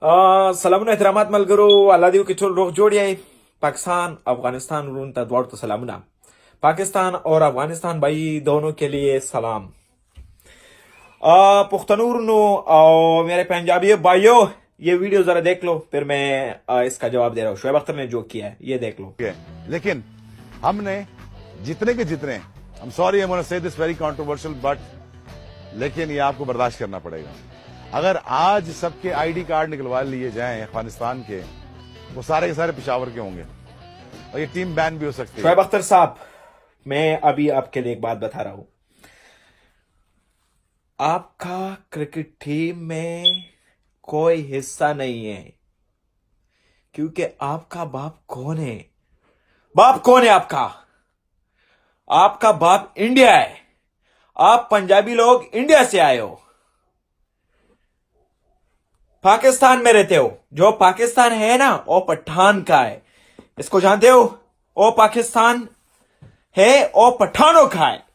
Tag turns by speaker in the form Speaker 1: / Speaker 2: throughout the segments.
Speaker 1: सलामुन एहतरामात मलगरो अल्लाह दियो कि चल रोक जोड़िए पाकिस्तान अफगानिस्तान रुन तदवार तो सलामुना पाकिस्तान और अफगानिस्तान भाई दोनों के लिए सलाम। पुख्तनूर नो और मेरे पंजाबी भाइयों ये वीडियो जरा देख लो, फिर मैं इसका जवाब दे रहा हूँ। शुएब अख्तर ने जो किया है ये देख लो।
Speaker 2: लेकिन हमने जितने के जितने, I am sorry I want to say this very controversial but लेकिन ये आपको बर्दाश्त करना पड़ेगा। अगर आज सबके आईडी कार्ड निकलवा लिए जाएं अफगानिस्तान के, वो सारे के सारे पेशावर के होंगे और ये टीम बैन भी हो सकती है।
Speaker 1: शुएब अख्तर साहब, मैं अभी आपके लिए एक बात बता रहा हूं। आपका क्रिकेट टीम में कोई हिस्सा नहीं है क्योंकि आपका बाप कौन है? बाप कौन है आपका? आपका बाप इंडिया है। आप पंजाबी लोग इंडिया से आए हो, पाकिस्तान में रहते हो। जो पाकिस्तान है ना वो पठान का है, इसको जानते हो? वो पाकिस्तान है वो पठानों का है।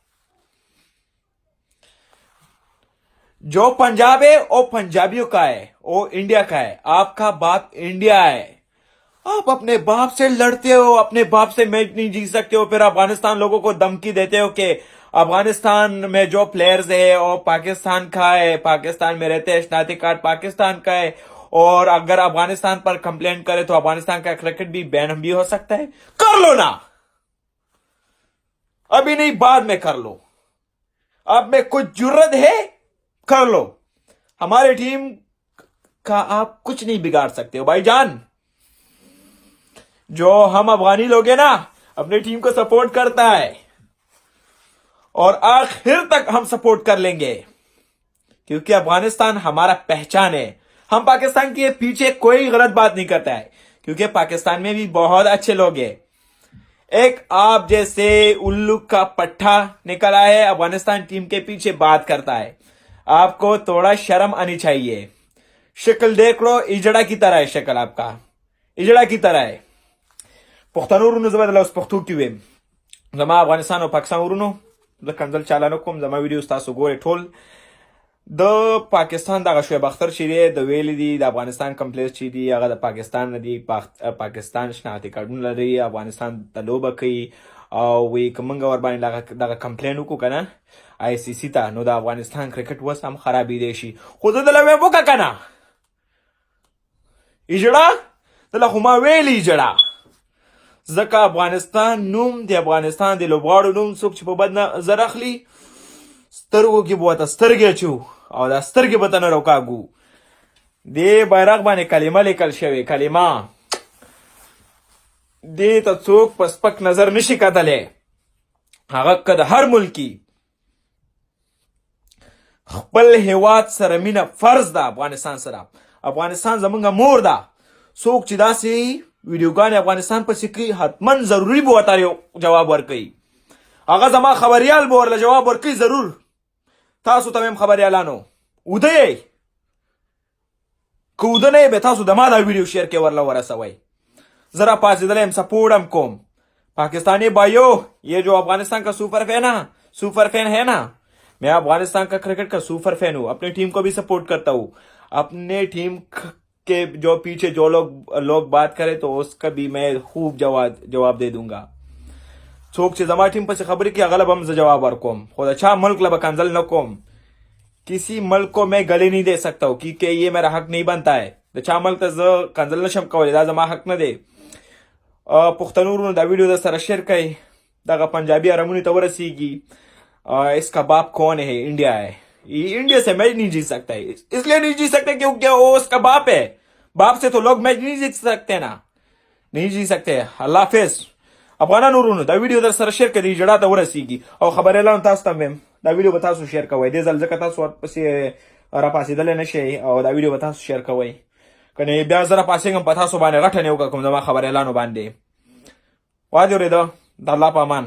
Speaker 1: जो पंजाब है वो पंजाबियों का है, वो इंडिया का है। आपका बाप इंडिया है। आप अपने बाप से लड़ते हो, अपने बाप से मैच नहीं जीत सकते हो, फिर अफगानिस्तान लोगों को धमकी देते हो कि अफगानिस्तान में जो प्लेयर्स है वो पाकिस्तान का है, पाकिस्तान में रहते हैं, शनाख्ती कार्ड पाकिस्तान का है, और अगर अफगानिस्तान पर कंप्लेंट करे तो अफगानिस्तान का क्रिकेट भी बैन भी हो सकता है। कर लो ना, अभी नहीं बाद में कर लो। अब में कुछ जुर्रत है, कर लो। हमारी टीम का आप कुछ नहीं बिगाड़ सकते हो भाईजान। जो हम अफगानी लोग हैं ना, अपनी टीम को सपोर्ट करता है और आखिर तक हम सपोर्ट कर लेंगे क्योंकि अफगानिस्तान हमारा पहचान है। हम पाकिस्तान के पीछे कोई गलत बात नहीं करता है क्योंकि पाकिस्तान में भी बहुत अच्छे लोग हैं। एक आप जैसे उल्लू का पट्टा निकला है, अफगानिस्तान टीम के पीछे बात करता है। आपको थोड़ा शर्म आनी चाहिए। शक्ल देख लो, इजड़ा की तरह है शक्ल, आपका इजड़ा की तरह है। पुख्तनूर उस पुख्तू की वे जमा अफगानिस्तान और पाकिस्तान उरुनो कंजल चालानो कोम जमा वीडियो तासो गोरे ठोल द पाकिस्तान दा शुएब अख्तर चिरे द वेली दी द अफगानिस्तान कंप्लेक्स चिदी अगर द पाकिस्तान नदी पाकिस्तान शनाख्ती कार्डन लरी अफगानिस्तान तलोबा कई वे कमंगा वर बानी दा कंप्लेन को कना आईसीसी ता नो द अफगानिस्तान क्रिकेट वस हम खराबी देशी खुद दलवे वो का कना इजड़ा दला हुमा वेली इजड़ा ځکه افغانستان نوم د افغانستان د لوبغاړو نوم څوک چې په بد نظر اخلي سترګو کې به ورته سترګې اچو او دا سترګې به ته نه راوکاږو. دې بیرغ باندې کلمه لیکل شوې، کلمه دې ته څوک په سپک نظر نشي کتلی. هغه که د هر ملکي خپل هیواد سره مینه فرض ده. افغانستان سره، افغانستان زمونږ مور ده. څوک چې داسې ویډیوګانې افغانستان پسې کوي حتما ضروري به ورته جواب ورکوي. هغه زما خبریال به ورله جواب ورکوي ضرور. تاسو ته هم خبریالانو اوده یې که اوده نه یې به تاسو د ما دا ویډیو شیر کې ورله ورسوئ. زه را پاڅېدلی یم، سپورټ هم کوم. पाकिस्तानी भाइयों, ये जो अफगानिस्तान का सुपर फैन है ना, मैं अफगानिस्तान का क्रिकेट का सुपर फैन हूँ। अपनी टीम को भी सपोर्ट करता हूँ। अपने टीम के जो पीछे जो लोग बात करे तो उसका भी मैं खूब जवाब दे दूंगा. څوک چې زما ټیم پسې خبرې کوي هغه به هم زه جواب ورکوم، خو د چا ملک له به کنځل نه کوم. کسی ملک کو میں گلے نہیں دے سکتا ہوں کیونکہ یہ میرا حق نہیں بنتا ہے. د چا ملک ته زه کنځل نشم کولی، دا زما حق نه دی. پښتنو دا ویډیو د سره شیر کړئ، دغه پنجابي ارمونې ته ورسیږي. इसका बाप कौन है? इंडिया है. इंडिया से मैच नहीं जीत सकता है, इसलिए नहीं जीत सकते क्योंकि वो उसका बाप है. बाप से तो लोग मैच नहीं जीत सकते ना, नहीं जीत सकते. अल्लाह हाफिज. افغانانو ورونو دا ویډیو در سره شیر کړئ، جړه ته ورسیږي. او خبریالانو تاسو ته هم دا ویډیو به تاسو شیر کوئ. دې ځل ځکه تاسو ورپسې راپاڅېدلی نه شئ او دا ویډیو به تاسو شیر کوئ. کنې بیا زه راپاڅېږم په تاسو باندې غټه نیوکه کوم زما خبریالانو باندې. وادې اورېده د الله په امان.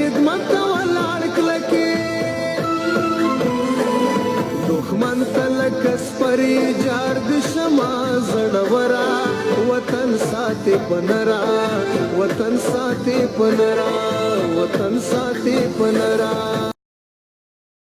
Speaker 3: خدمت ولا मानवरा वतन साथी पनरा वतन साथी पनरा वतन साथी पनरा